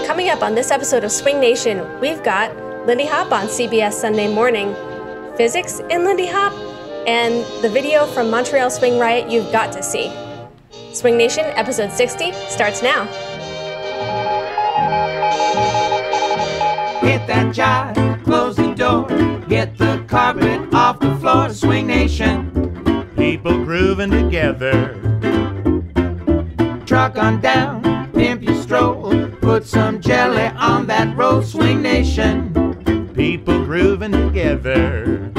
Coming up on this episode of Swing Nation, we've got Lindy Hop on CBS Sunday Morning, physics in Lindy Hop, and the video from Montreal Swing Riot you've got to see. Swing Nation, episode 60, starts now. Hit that jive, close the door, get the carpet off the floor. Swing Nation, people grooving together. Truck on down, pimp your stroll, put some jelly on that roll. Swing Nation, people grooving together.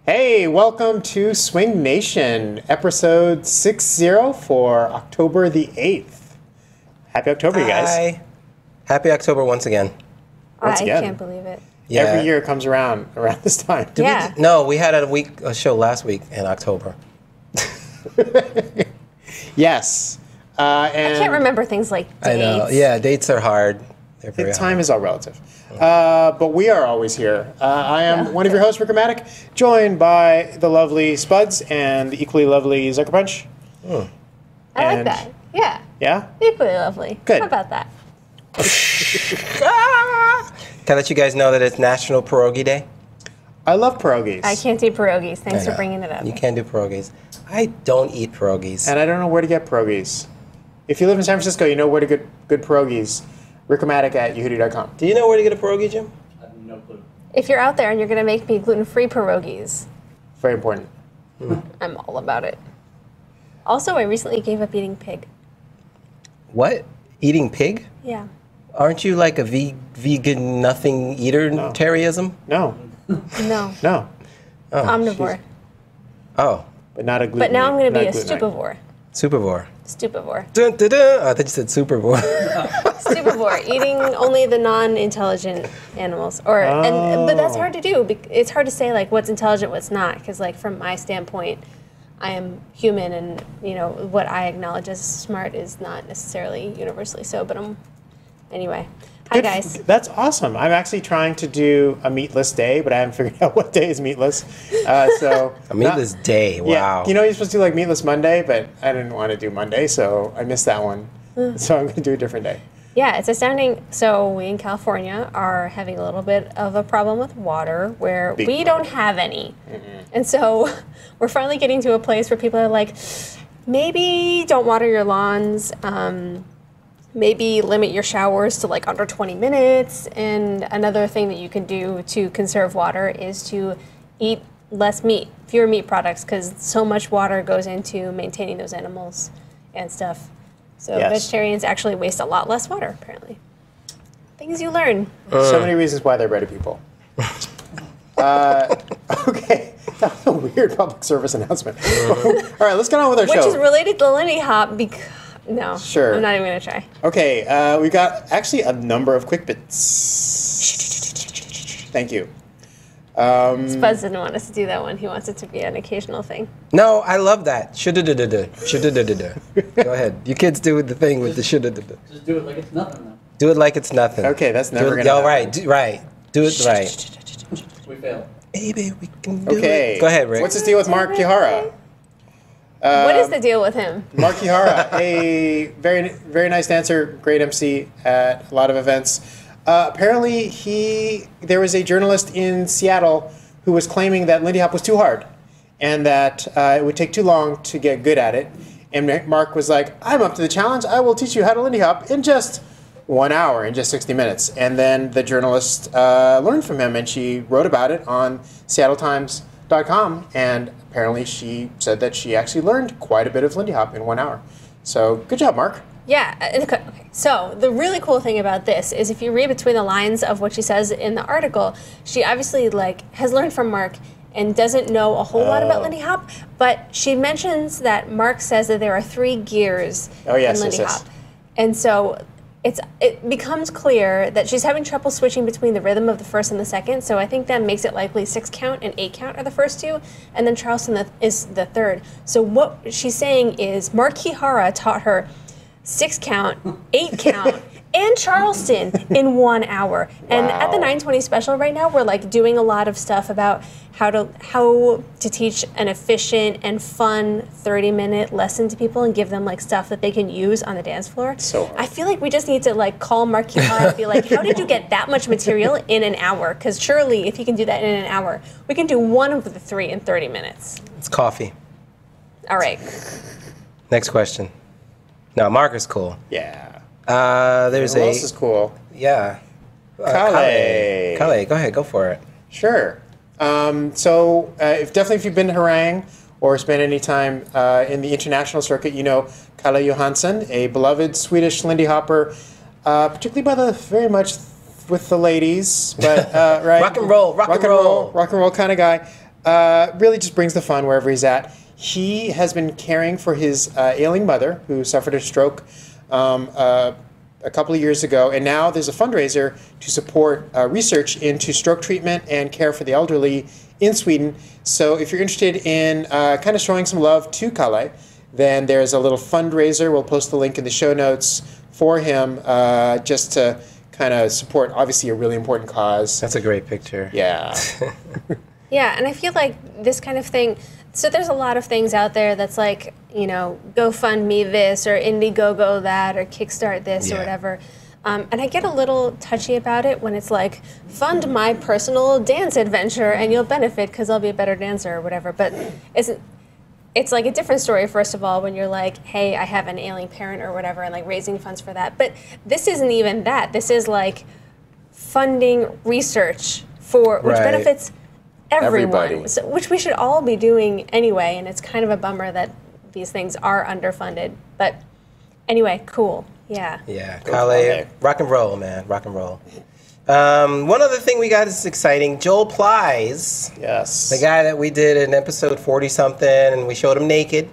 Hey, welcome to Swing Nation, episode 60 for October the 8th. Happy October, you guys. Hi. Happy October once again. Once again. I can't believe it. Yeah. Every year it comes around this time. Yeah. We had a show last week in October. Yes. I can't remember things like dates. I know. Yeah, dates are hard. They're very Time hard. is all relative. But we are always here. I am one of your hosts, Rick Matic, joined by the lovely Spuds and the equally lovely Zucker Punch. I like that. Yeah. Yeah? Equally lovely. Good. How about that? Can I let you guys know that it's National Pierogi Day? I love pierogies. I can't do pierogies. Thanks I for know. bringing it up. You can't do pierogies. I don't eat pierogies. And I don't know where to get pierogies. If you live in San Francisco, you know where to get good pierogies. Rickomatic at Yehoodi.com. Do you know where to get a pierogi, Jim? I have no clue. If you're out there and you're going to make me gluten-free pierogies, Very important. I'm all about it. Also, I recently gave up eating pig. What? Eating pig? Yeah. Aren't you like a vegan nothing eater? No. Terryism? No. No. No. Omnivore. Oh, But not a gluten. But now I'm going to be a not gluten-ite. stupivore. supervore. Stupivore. Dun, dun, dun. Oh, I thought you said supervore. Stupivore, eating only the non-intelligent animals, but that's hard to do. It's hard to say like what's intelligent, what's not, because like from my standpoint, I am human, and what I acknowledge as smart is not necessarily universally so. But anyway. Hi guys. That's awesome. I'm actually trying to do a meatless day, but I haven't figured out what day is meatless. So A meatless day. Wow. Yeah, you're supposed to do like meatless Monday, but I didn't want to do Monday, so I missed that one. So I'm going to do a different day. Yeah, it's astounding. So we in California are having a little bit of a problem with water where we don't have any. And so we're finally getting to a place where people are like, maybe don't water your lawns, maybe limit your showers to like under 20 minutes. And another thing that you can do to conserve water is to eat less meat, fewer meat products, because so much water goes into maintaining those animals and stuff. So Yes. vegetarians actually waste a lot less water, apparently. Things you learn. So many reasons why they're better people. Okay, that was a weird public service announcement. All right, let's get on with our Which show. is related to Lindy Hop no, Sure. I'm not even going to try. Okay, we got actually a number of quick bits. Thank you. Spuzz didn't want us to do that one. He wants it to be an occasional thing. No, I love that. Shoulda-da-da-da. Shoulda-da-da-da. Go ahead. You kids do the thing with the shoulda-da-da. Just do it like it's nothing though. Do it like it's nothing. Okay, that's never Do going it, to all happen. right. Do it right. We failed. Baby, we can do Okay. it. Go ahead, Rick. What's this deal with Mark Kihara? What is the deal with him? Mark Kihara, a very, very nice dancer, great MC at a lot of events. Apparently, there was a journalist in Seattle who was claiming that Lindy Hop was too hard and that it would take too long to get good at it. And Mark was like, I'm up to the challenge. I will teach you how to Lindy Hop in just 1 hour, in just 60 minutes. And then the journalist learned from him, and she wrote about it on SeattleTimes.com. And apparently she said that she actually learned quite a bit of Lindy Hop in 1 hour. So good job, Mark. Yeah. Okay. So the really cool thing about this is if you read between the lines of what she says in the article, she obviously has learned from Mark and doesn't know a whole lot about Lindy Hop, but she mentions that Mark says that there are 3 gears in Lindy Hop. And so it becomes clear that she's having trouble switching between the rhythm of the first and the second. So I think that makes it likely 6 count and 8 count are the first 2, and then Charleston is the third. So what she's saying is Mark Kihara taught her 6 count, 8 count, and Charleston in 1 hour. And at the Wow. 920 special right now, we're like doing a lot of stuff about how to teach an efficient and fun 30-minute lesson to people and give them like stuff that they can use on the dance floor. So hard. I feel like we just need to like call Mark Kihara and be like, how did you get that much material in an hour? Because surely if you can do that in an hour, we can do one of the 3 in 30 minutes. It's coffee. All right. Next question. No, Mark is cool. Yeah. There's Who else is cool? Yeah. Kale. Kale, go ahead, go for it. Sure. If you've been to Harang or spent any time in the international circuit, you know Kalle Johansson, a beloved Swedish Lindy Hopper, particularly very much with the ladies, but right, Rock and roll kind of guy. Really just brings the fun wherever he's at. He has been caring for his ailing mother, who suffered a stroke a couple of years ago, and now there's a fundraiser to support research into stroke treatment and care for the elderly in Sweden. So if you're interested in kind of showing some love to Kalle, then there's a little fundraiser. We'll post the link in the show notes for him just to kind of support, obviously, a really important cause. That's a great picture. Yeah. Yeah, and I feel like this kind of thing, so there's a lot of things out there that's like, you know, GoFundMe this or Indiegogo that or Kickstart this or Yeah. whatever. And I get a little touchy about it when it's like, fund my personal dance adventure and you'll benefit because I'll be a better dancer or whatever. But it's like a different story, first of all, when you're like, hey, I have an ailing parent or whatever, and like raising funds for that. But this isn't even that. This is like funding research for which Right. benefits everyone, Everybody. so, which we should all be doing anyway. And it's kind of a bummer that these things are underfunded. But anyway, cool. Yeah. Yeah, Go Kale, Kale. rock and roll, man, rock and roll. One other thing we got is exciting. Joel Plies, Yes. the guy that we did in episode 40-something, and we showed him naked.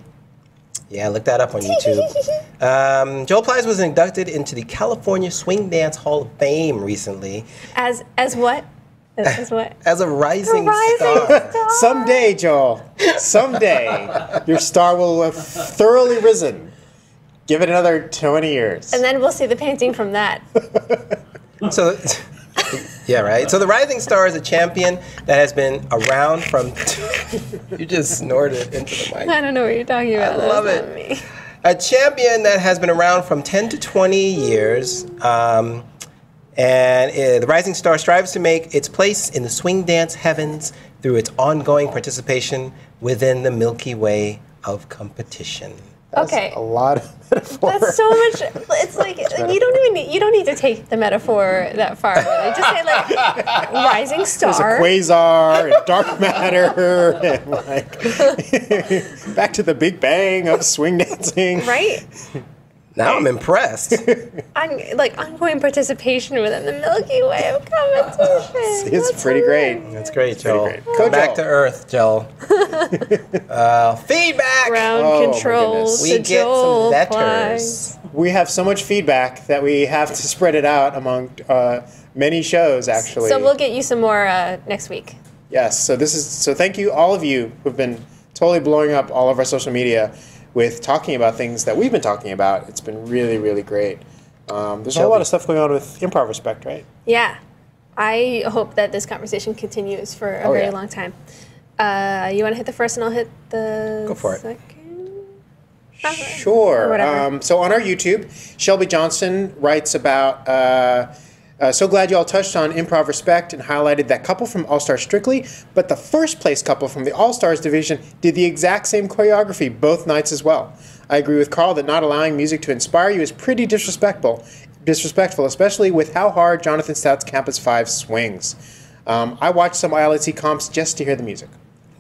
Yeah, look that up on YouTube. Joel Plies was inducted into the California Swing Dance Hall of Fame recently As what? As what? as a rising Rising star. star. Someday, Joel, someday, your star will have thoroughly risen. Give it another 20 years. And then we'll see the painting from that. So, yeah, right. So the rising star is a champion that has been around from. You just snorted into the mic. I don't know what you're talking about. I love That's it. not me. A champion that has been around from 10 to 20 years. The rising star strives to make its place in the swing dance heavens through its ongoing participation within the Milky Way of competition. That's Okay. a lot of metaphor. That's so much. It's like you don't need to take the metaphor that far. Really. Just say like rising There's star. a quasar and dark matter and like back to the Big Bang of swing dancing. Right? Now I'm impressed. Like ongoing participation within the Milky Way of competition. It's That's pretty great. That's great, Joel. great. Come Go, back Joel. to earth, Joel. Feedback. Ground Oh, my control. goodness. We to get Joel some letters. Plies. We have so much feedback that we have to spread it out among many shows, actually. So we'll get you some more next week. Yes. So thank you, all of you who've been totally blowing up all of our social media with talking about things that we've been talking about. It's been really, really great. There's a whole lot of stuff going on with Improv Respect, right? Yeah. I hope that this conversation continues for a very yeah. long time. You want to hit the first and I'll hit the Go for it. second? Or Sure. whatever. So on our YouTube, Shelby Johnson writes about, so glad you all touched on Improv Respect and highlighted that couple from All Stars Strictly, but the first place couple from the All Stars division did the exact same choreography both nights as well. I agree with Carl that not allowing music to inspire you is pretty disrespectful, especially with how hard Jonathan Stout's Campus 5 swings. I watched some ILT comps just to hear the music.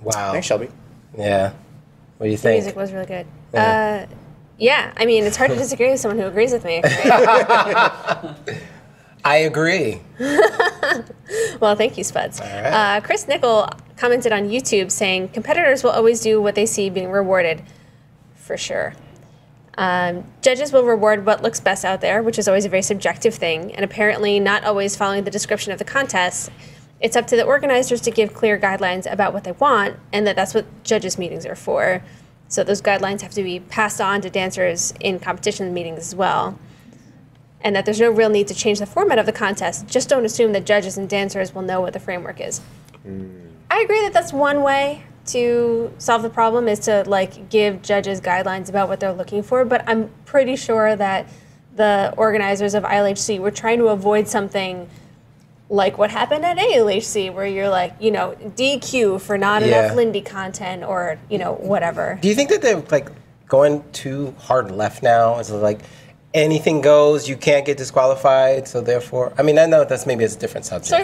Wow. Thanks, Shelby. Yeah. What do you The think? music was really good. Yeah. Yeah, I mean, it's hard to disagree with someone who agrees with me. I agree. Well, thank you, Spuds. All right. Chris Nickel commented on YouTube saying, competitors will always do what they see being rewarded. For sure. Judges will reward what looks best out there, which is always a very subjective thing, and apparently not always following the description of the contest. It's up to the organizers to give clear guidelines about what they want, and that's what judges' meetings are for. So those guidelines have to be passed on to dancers in competition meetings as well. and that there's no real need to change the format of the contest. Just don't assume that judges and dancers will know what the framework is. I agree that that's one way to solve the problem, is to like give judges guidelines about what they're looking for, but I'm pretty sure that the organizers of ILHC were trying to avoid something like what happened at ALHC, where you're like, you know, DQ for not enough Lindy content, or, you know, whatever. Do you think that they're like going too hard left now? Is it like anything goes, you can't get disqualified, so therefore, I mean, I know that's maybe it's a different subject. So I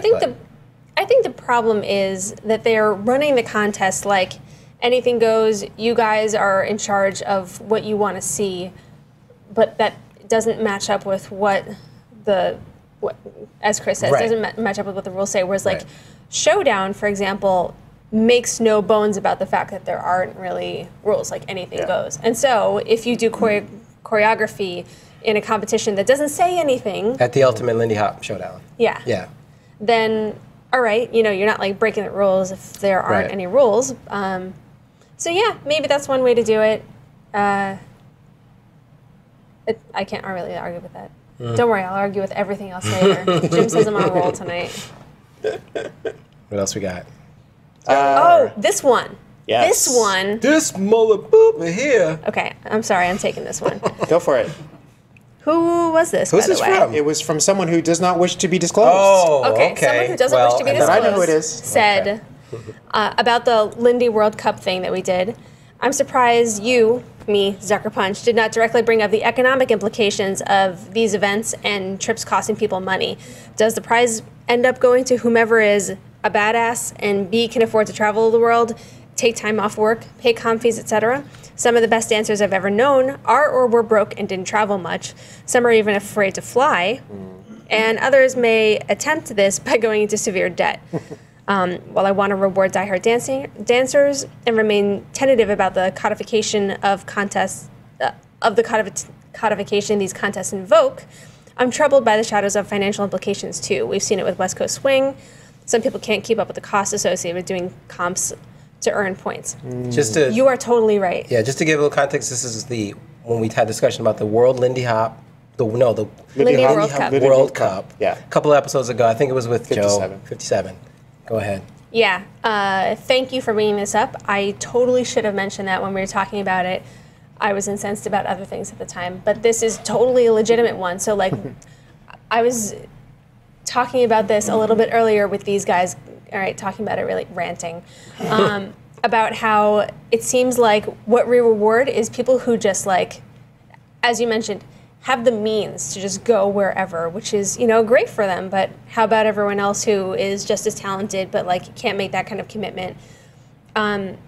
think the problem is that they're running the contest like anything goes, you guys are in charge of what you want to see, but that doesn't match up with what as Chris says, doesn't match up with what the rules say. Whereas like Showdown, for example, makes no bones about the fact that there aren't really rules, like anything goes. And so if you do choreography in a competition that doesn't say anything. At the Ultimate Lindy Hop Showdown. Yeah. Then, all right, you know, you're not like breaking the rules if there aren't any rules. So yeah, maybe that's one way to do it. I can't really argue with that. Don't worry, I'll argue with everything else later. Jim says I'm on a roll tonight. What else we got? This one. Yes. This one. This mother booper here. Okay, I'm sorry, I'm taking this one. Go for it. Who was this, Who's by this the way? from? It was from someone who does not wish to be disclosed. Oh, okay. Someone who doesn't wish to be and disclosed I know who it is. said about the Lindy World Cup thing that we did. I'm surprised you, me, Zucker Punch, did not directly bring up the economic implications of these events and trips costing people money. Does the prize end up going to whomever is a badass and B, can afford to travel the world, take time off work, pay comp fees, etc.? Some of the best dancers I've ever known are or were broke and didn't travel much. Some are even afraid to fly. And others may attempt this by going into severe debt. While I want to reward diehard dancers and remain tentative about the codification of contests, codification these contests invoke, I'm troubled by the shadows of financial implications too. We've seen it with West Coast Swing. Some people can't keep up with the costs associated with doing comps to earn points. You are totally right. Yeah, just to give a little context, this is when we had discussion about the World Lindy Hop, the Lindy Hop World Cup. World Cup. Yeah. A couple episodes ago, I think it was with 57. Joe. 57. Go ahead. Yeah, thank you for bringing this up. I totally should have mentioned that when we were talking about it. I was incensed about other things at the time, but this is totally a legitimate one. So like, I was talking about this a little bit earlier with these guys, all right, talking about it, really ranting, about how it seems like what we reward is people who just like, as you mentioned, have the means to just go wherever, which is, you know, great for them. But how about everyone else who is just as talented, but like can't make that kind of commitment? And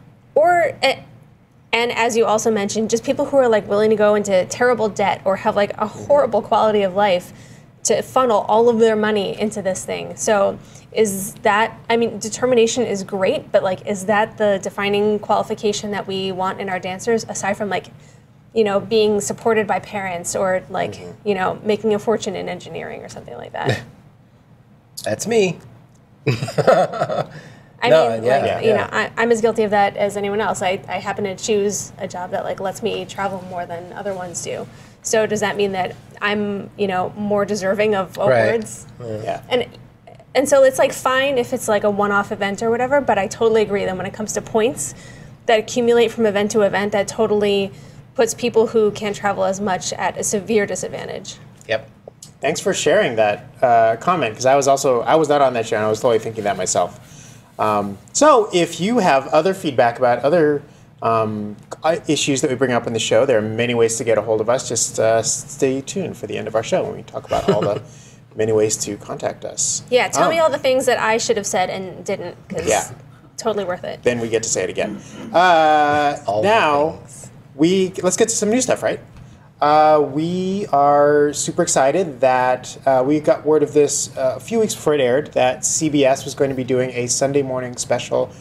as you also mentioned, just people who are like willing to go into terrible debt or have like a horrible quality of life to funnel all of their money into this thing. So is that, I mean, determination is great, but like, is that the defining qualification that we want in our dancers, aside from like, you know, being supported by parents or like, you know, making a fortune in engineering or something like that? That's me. I mean, you know, I'm as guilty of that as anyone else. I happen to choose a job that like lets me travel more than other ones do. So does that mean that I'm, you know, more deserving of awards? Yeah. And so it's like fine if it's like a one-off event or whatever, but I totally agree that when it comes to points that accumulate from event to event, that totally puts people who can't travel as much at a severe disadvantage. Yep. Thanks for sharing that comment, because I was not on that show, and I was totally thinking that myself. So if you have other feedback about other issues that we bring up in the show, there are many ways to get a hold of us. Just stay tuned for the end of our show when we talk about all the many ways to contact us. Yeah, tell me all the things that I should have said and didn't, because totally worth it. Then we get to say it again. Now, let's get to some new stuff, right? We are super excited that we got word of this a few weeks before it aired, that CBS was going to be doing a Sunday morning special,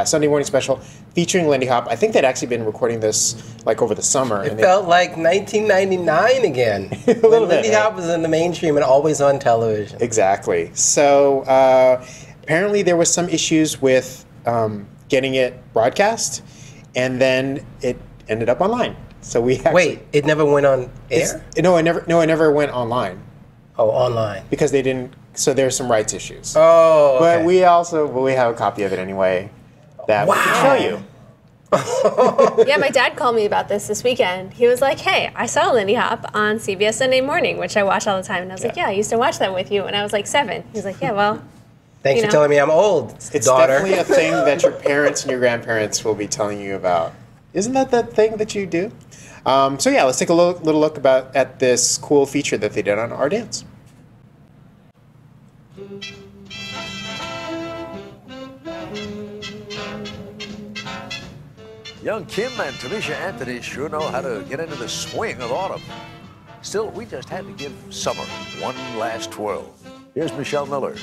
Sunday morning special featuring Lindy Hop. I think they'd actually been recording this like over the summer. It felt like 1999 again. When Lindy Hop was in the mainstream and always on television. Exactly. So apparently there was some issues with getting it broadcast, and then it ended up online. So we actually, Wait, it never went on air? No, it never went online Oh, online. because they didn't. So there's some rights issues. Oh, okay. But we have a copy of it anyway that we can show you. Yeah, my dad called me about this weekend. He was like, hey, I saw Lindy Hop on CBS Sunday Morning, which I watch all the time. And I was like, yeah, I used to watch that with you when I was like 7. He's like, yeah, well. Thanks for telling me I'm old, It's daughter. definitely a thing that your parents and your grandparents will be telling you about. Isn't that thing that you do? So yeah, let's take a little look at this cool feature that they did on Our Dance. Young Kim and Tamisha Anthony sure know how to get into the swing of autumn. Still, we just had to give summer one last twirl. Here's Michelle Miller.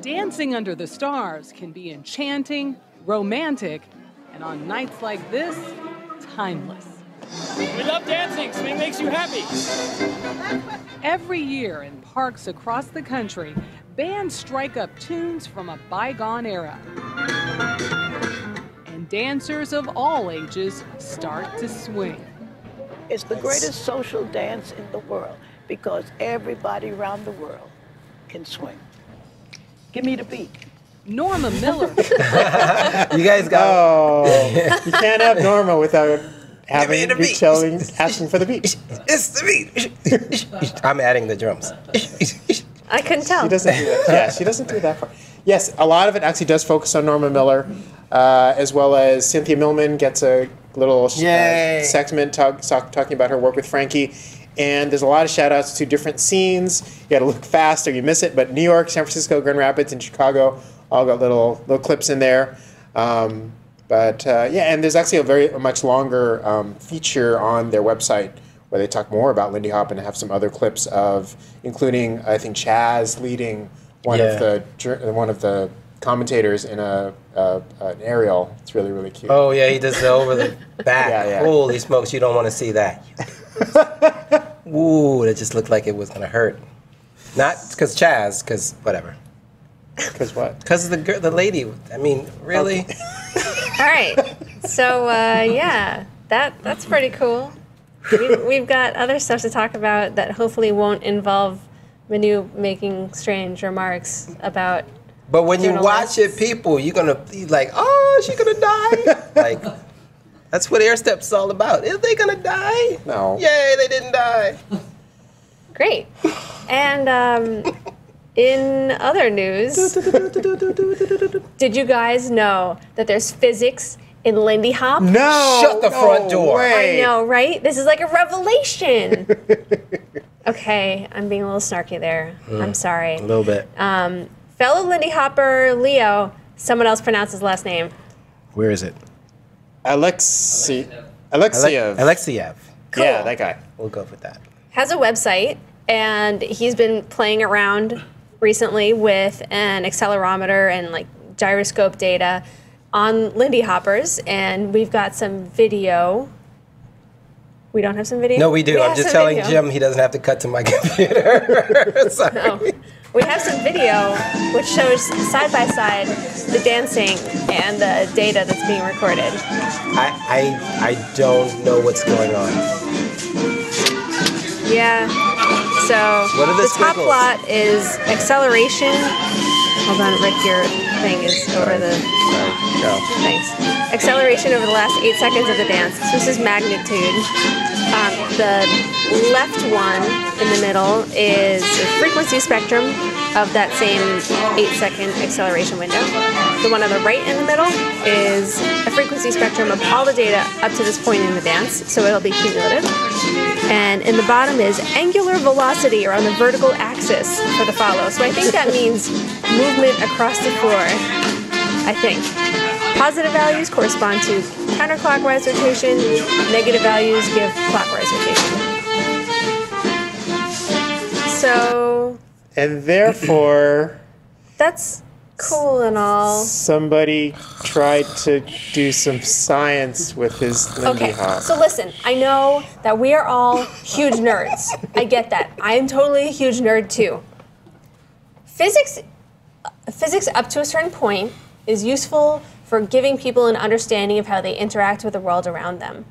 Dancing under the stars can be enchanting, romantic, and on nights like this, timeless. We love dancing. Swing makes you happy. Every year in parks across the country, bands strike up tunes from a bygone era. And dancers of all ages start to swing. It's the greatest social dance in the world because everybody around the world can swing. Give me the beat. Norma Miller. You guys got. Oh, you can't have Norma without having the beat. asking for the beat. It's the beat. I'm adding the drums. I couldn't tell. She doesn't do that. Yeah, she doesn't do that part. Yes, a lot of it actually does focus on Norma Miller, as well as Cynthia Millman gets a little segment talking about her work with Frankie. And there's a lot of shout outs to different scenes. You got to look fast or you miss it. But New York, San Francisco, Grand Rapids, and Chicago all got little clips in there. And there's actually a much longer feature on their website where they talk more about Lindy Hop and have some other clips of, including I think Chaz leading one of the commentators in an aerial. It's really, really cute. Oh yeah, he does the over the back. Yeah. Holy smokes, you don't want to see that. Ooh, that just looked like it was gonna hurt. Not because Chaz, because whatever. Because what? Because the lady. I mean, really. Okay. All right. So, that's pretty cool. We've got other stuff to talk about that hopefully won't involve Manu making strange remarks about. But when you watch it, people, you're gonna be like, "Oh, she's gonna die!" Like, that's what Air Steps is all about. Is they gonna die? No. Yay, they didn't die. Great. And in other news, did you guys know that there's physics in Lindy Hop? No. Shut the front door. Way. I know, right? This is like a revelation. Okay, I'm being a little snarky there. I'm sorry. A little bit. Fellow Lindy Hopper Leo, someone else pronounce his last name. Where is it? Alexiev. Alexiev. Cool. Yeah, that guy. We'll go with that. Has a website, and he's been playing around recently with an accelerometer and like gyroscope data on Lindy Hoppers, and we've got some video. We don't have some video? No, we do. I'm have just some telling video. Jim he doesn't have to cut to my computer. Sorry. Oh. We have some video which shows side by side the dancing and the data that's being recorded. I don't know what's going on. Yeah. So What are the top squiggles? plot is acceleration. Hold on, Rick, your thing is over the. Go. Thanks. Acceleration over the last 8 seconds of the dance. So this is magnitude. The left one in the middle is a frequency spectrum of that same 8-second acceleration window. The one on the right in the middle is a frequency spectrum of all the data up to this point in the dance, so it'll be cumulative. And in the bottom is angular velocity, or on the vertical axis for the follow. So I think that means movement across the floor, I think. Positive values correspond to counterclockwise rotation. Negative values give clockwise rotation. So And therefore, that's cool and all. somebody tried to do some science with his Lindy Okay, Hop. so listen, I know that we are all huge nerds. I get that. I am totally a huge nerd too. Physics up to a certain point is useful for giving people an understanding of how they interact with the world around them.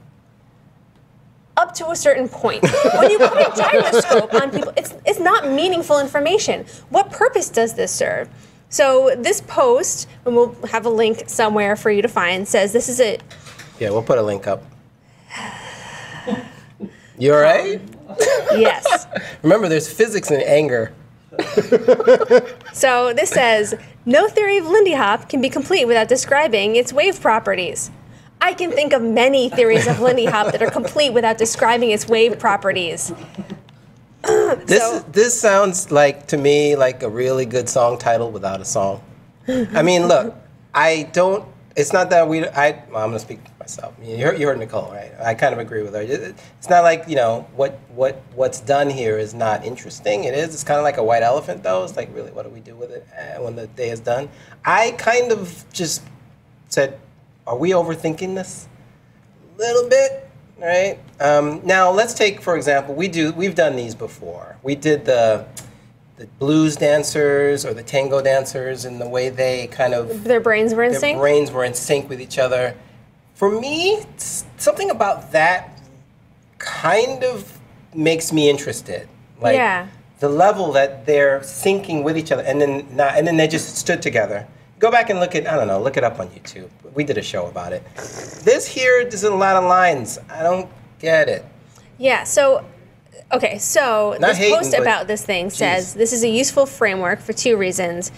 Up to a certain point. When you put a gyroscope on people, it's not meaningful information. What purpose does this serve? So this post, and we'll have a link somewhere for you to find, says this is a... Yeah, we'll put a link up. You all right? Yes. Remember, there's physics in anger. So this says, no theory of Lindy Hop can be complete without describing its wave properties. I can think of many theories of Lindy Hop that are complete without describing its wave properties. This sounds like, to me, like a really good song title without a song. I mean, look, it's not that well, I'm going to speak for myself. You heard Nicole, right? I kind of agree with her. It's not like, what's done here is not interesting. It is. It's kind of like a white elephant, though. It's like, really, what do we do with it when the day is done? I kind of just said, are we overthinking this? A little bit, right? Now, let's take, for example, we've done these before. We did the blues dancers or the tango dancers and the way they kind of... Their brains were in sync? Their brains were in sync with each other. For me, something about that kind of makes me interested. Like, yeah. The level that they're syncing with each other and then they just stood together. Go back and look it up on YouTube. We did a show about it. There's a lot of lines. I don't get it. Yeah, so, okay, so Not this post about this thing says, this is a useful framework for two reasons.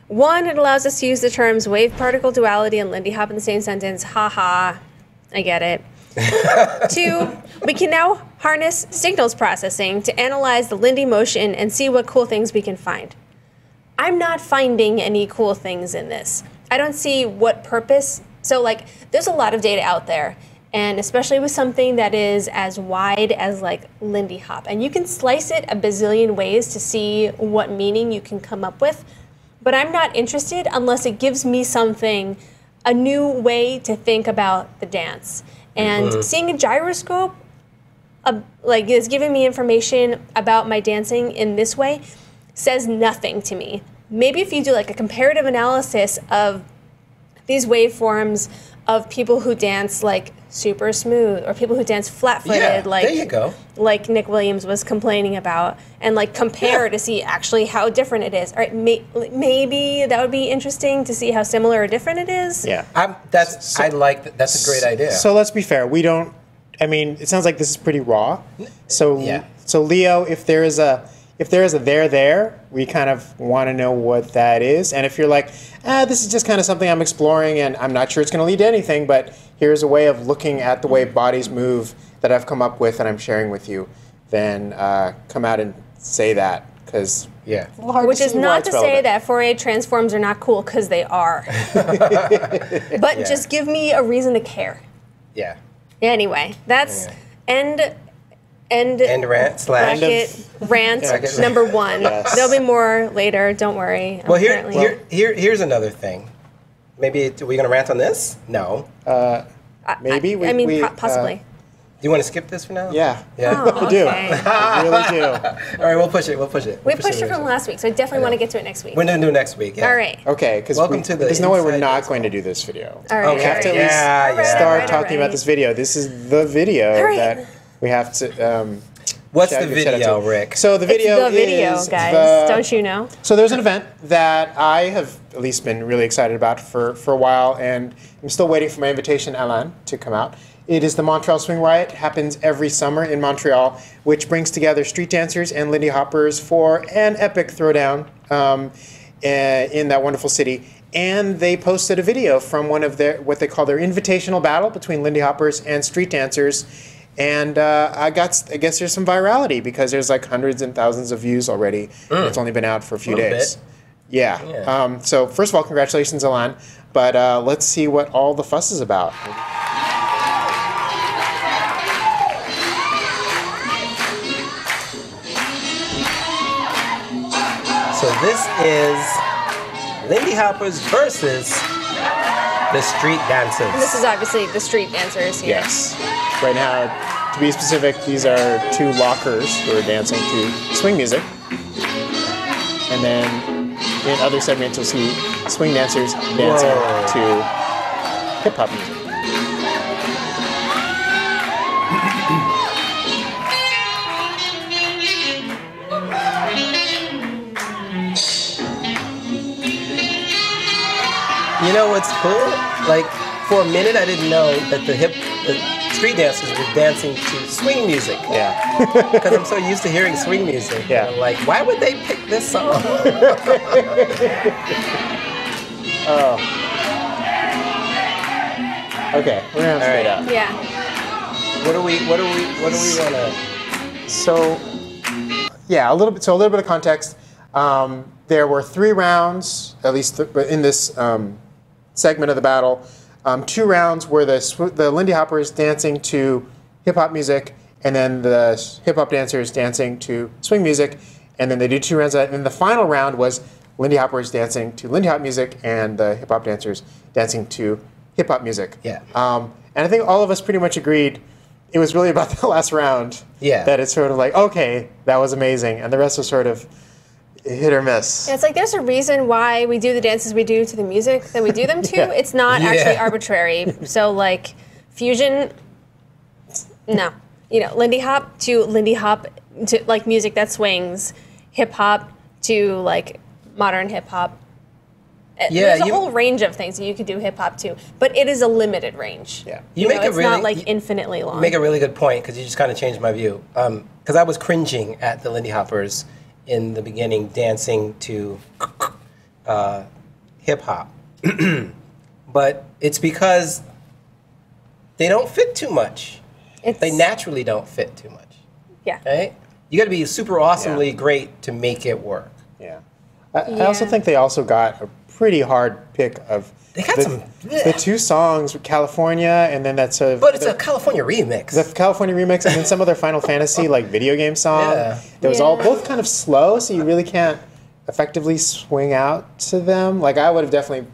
One, it allows us to use the terms wave particle duality and Lindy Hop in the same sentence. Ha ha, I get it. Two, we can now harness signals processing to analyze the Lindy motion and see what cool things we can find. I'm not finding any cool things in this. I don't see what purpose. So, like, there's a lot of data out there, and especially with something that is as wide as, like, Lindy Hop. And you can slice it a bazillion ways to see what meaning you can come up with. But I'm not interested unless it gives me something, a new way to think about the dance. And seeing a gyroscope, is giving me information about my dancing in this way, says nothing to me. Maybe if you do like a comparative analysis of these waveforms of people who dance like super smooth or people who dance flat-footed, there you go. Like Nick Williams was complaining about, and like compare to see actually how different it is. All right, maybe that would be interesting to see how similar or different it is. Yeah, that's a great idea. So let's be fair. It sounds like this is pretty raw. So Leo, if there is a there, we kind of want to know what that is. And if you're like, this is just kind of something I'm exploring and I'm not sure it's going to lead to anything, but here's a way of looking at the way bodies move that I've come up with and I'm sharing with you, then come out and say that. Because, Which is not to say that Fourier transforms are not cool, because they are. But just give me a reason to care. Yeah. Anyway, that's end rant rant number 1. Yes. There'll be more later. Don't worry. Well, here's another thing. Maybe are we going to rant on this? No. Maybe possibly. Do you want to skip this for now? Yeah. Oh, I do. okay. I really do. All right, we'll push it. We pushed it from last week, so I definitely want to get to it next week. We're going to do it next week. Yeah. All right. Okay, because there's no way we're not going to do this video. All right. We have to at least start talking about this video. This is the video that we have to. What's the video, Rick? So the video is guys. Don't you know? So there's an event that I have at least been really excited about for a while, and I'm still waiting for my invitation, Alain, to come out. It is the Montreal Swing Riot. It happens every summer in Montreal, which brings together street dancers and Lindy Hoppers for an epic throwdown in that wonderful city. And they posted a video from one of their what they call their invitational battle between Lindy Hoppers and street dancers. And I guess there's some virality because there's like hundreds and thousands of views already. It's only been out for a few days. Yeah. So first of all, congratulations, Alain. But let's see what all the fuss is about. So this is Lindy Hoppers versus the street dancers. And this is obviously the street dancers here. Yes. Right now, to be specific, these are 2 lockers who are dancing to swing music. And then in other segments, you'll see swing dancers dancing to hip hop music. You know what's cool? Like, for a minute, I didn't know that the street dancers were dancing to swing music. Yeah. Because I'm so used to hearing swing music. Yeah. I'm like, why would they pick this song? Oh. Okay, we're gonna have to stay up. Yeah. What do we want to? So, yeah, a little bit of context. There were 3 rounds, at least in this segment of the battle. 2 rounds were the Lindy Hoppers dancing to hip hop music, and then the hip hop dancers dancing to swing music, and then they do 2 rounds of that. And the final round was Lindy Hoppers dancing to Lindy Hop music, and the hip hop dancers dancing to hip hop music. Yeah. And I think all of us pretty much agreed it was really about the last round. Yeah. That it's sort of like, okay, that was amazing, and the rest was sort of hit or miss. Yeah, it's like there's a reason why we do the dances we do to the music that we do them to. Yeah. It's not actually arbitrary. So like fusion, no. You know, Lindy Hop to like music that swings, hip hop to like modern hip hop. Yeah, there's a whole range of things that you could do hip hop to, but it is a limited range. Yeah. You make know, a it's really, not like infinitely long. You make a really good point because you just kind of changed my view. Because I was cringing at the Lindy Hoppers in the beginning dancing to hip hop. But it's because they don't fit too much. They naturally don't fit too much. Yeah. Right? You got to be super awesomely great to make it work. Yeah. I also think they also got a pretty hard pick of They got the 2 songs, California, and then that's a. But it's a California remix. The California remix, and then some other Final Fantasy like video game song. Yeah. That was all both kind of slow, so you really can't effectively swing out to them. Like I would have definitely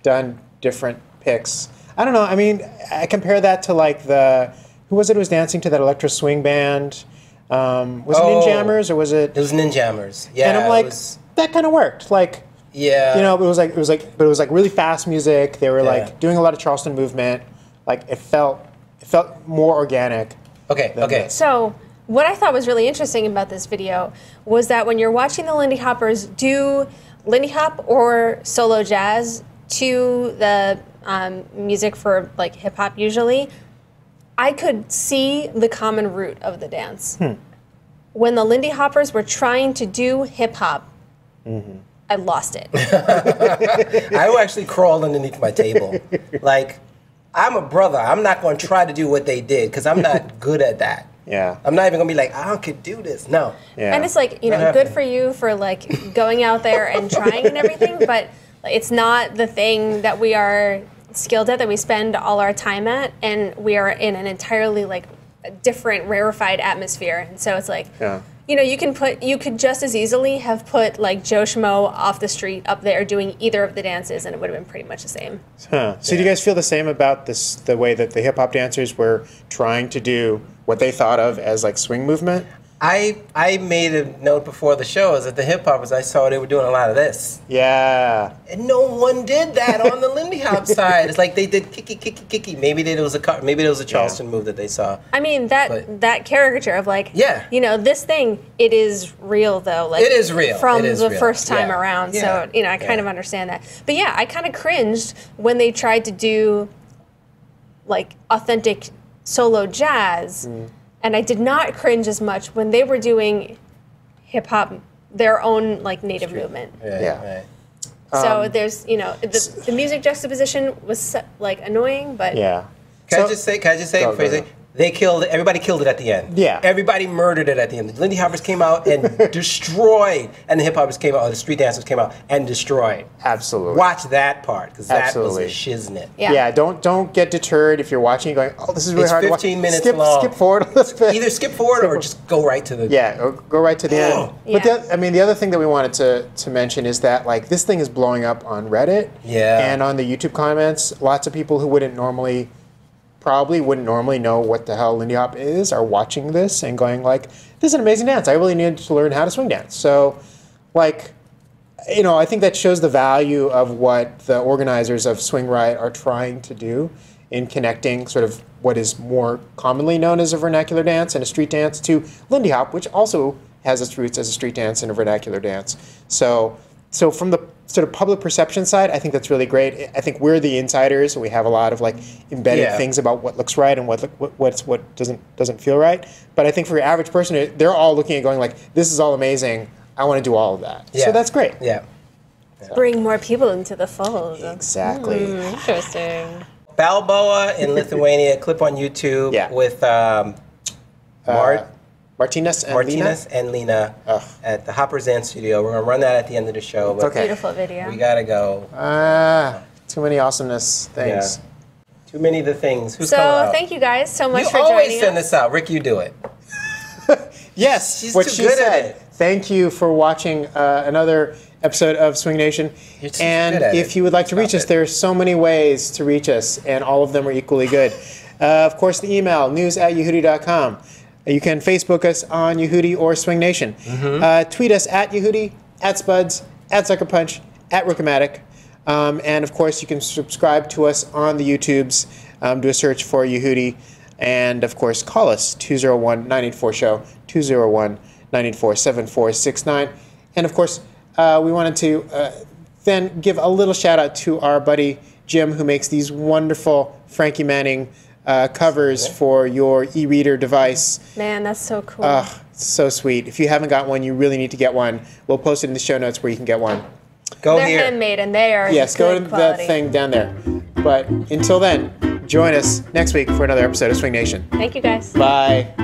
done different picks. I don't know. I mean, I compare that to like who was it who was dancing to that electro swing band? Was it Ninjammers or was it? It was Ninjammers. Yeah. And I'm like, that kind of worked. Like. Yeah. You know, but it was like really fast music. They were like doing a lot of Charleston movement. Like it felt more organic. Okay. So what I thought was really interesting about this video was that when you're watching the Lindy Hoppers do Lindy Hop or solo jazz to the music for like hip hop usually, I could see the common root of the dance. When the Lindy Hoppers were trying to do hip hop, I lost it. I actually crawled underneath my table. Like, I'm a brother. I'm not going to try to do what they did because I'm not good at that. Yeah. I'm not even going to be like, I could do this. No. Yeah. And it's like, you know, good for you for like going out there and trying and everything, but it's not the thing that we are skilled at, that we spend all our time at, and we are in an entirely like different rarefied atmosphere. And so it's like, you know, you could just as easily have put like Joe Schmo off the street up there doing either of the dances, and it would have been pretty much the same. So do you guys feel the same about this? The way that the hip hop dancers were trying to do what they thought of as like swing movement? I made a note before the show is that the hip hoppers, I saw they were doing a lot of this. Yeah. And no one did that on the Lindy Hop side. It's like they did kicky. Maybe it was a Charleston move that they saw. I mean, that caricature of like, you know, this thing, it is real though. Like, it is real. From it is the real. first time around. So, you know, I kind of understand that. But yeah, I kind of cringed when they tried to do like authentic solo jazz. And I did not cringe as much when they were doing hip hop, their own like native movement. Right. So there's, you know, the music juxtaposition was like annoying, but Can I just say before you say, everybody killed it at the end. Yeah. Everybody murdered it at the end. The Lindy Hoppers came out and destroyed, and the hip hoppers came out, or the street dancers came out and destroyed. Absolutely. Watch that part, because that was a shiznit. Yeah, don't get deterred if you're watching going, oh, this is really hard to watch. 15 minutes long. Skip forward a little bit. Either skip forward or just go right to the... Yeah, or go right to the end. But the other thing that we wanted to mention is that like this thing is blowing up on Reddit and on the YouTube comments. Lots of people who probably wouldn't normally know what the hell Lindy Hop is are watching this and going like, this is an amazing dance. I really need to learn how to swing dance. So, like, I think that shows the value of what the organizers of Swing Riot are trying to do in connecting sort of what is more commonly known as a vernacular dance and a street dance to Lindy Hop, which also has its roots as a street dance and a vernacular dance. So from the sort of public perception side, I think that's really great. I think we're the insiders. We have a lot of like embedded things about what looks right and what doesn't feel right. But I think for your average person, they're all looking at going like, this is all amazing. I want to do all of that. So that's great. Yeah. Bring more people into the fold. Exactly. Interesting. Balboa in Lithuania, clip on YouTube with Martinez and Lena at the Hoppers Inn Studio. We're going to run that at the end of the show. But Beautiful video. We got to go. Too many awesomeness things. Yeah. Too many of the things. Who's so coming out? thank you guys so much for You joining always send us. this out. Rick, you do it. Yes, She's what too she good at said. it. Thank you for watching another episode of SwingNation. And if you would like to reach us, there are so many ways to reach us, and all of them are equally good. Of course, the email, news@yehoodi.com. You can Facebook us on Yehoodi or SwingNation. Tweet us at Yehoodi, at Spuds, at Sucker Punch, at Rookomatic. And of course, you can subscribe to us on the YouTubes. Do a search for Yehoodi. And of course, call us 201-984-SHOW, 201-984-7469. And of course, we wanted to then give a little shout out to our buddy Jim, who makes these wonderful Frankie Manning covers for your e-reader device. Man, that's so cool. So sweet. If you haven't got one, you really need to get one. We'll post it in the show notes where you can get one. They're handmade and they are Yes, go to quality. the thing down there. But until then, join us next week for another episode of Swing Nation. Thank you guys. Bye.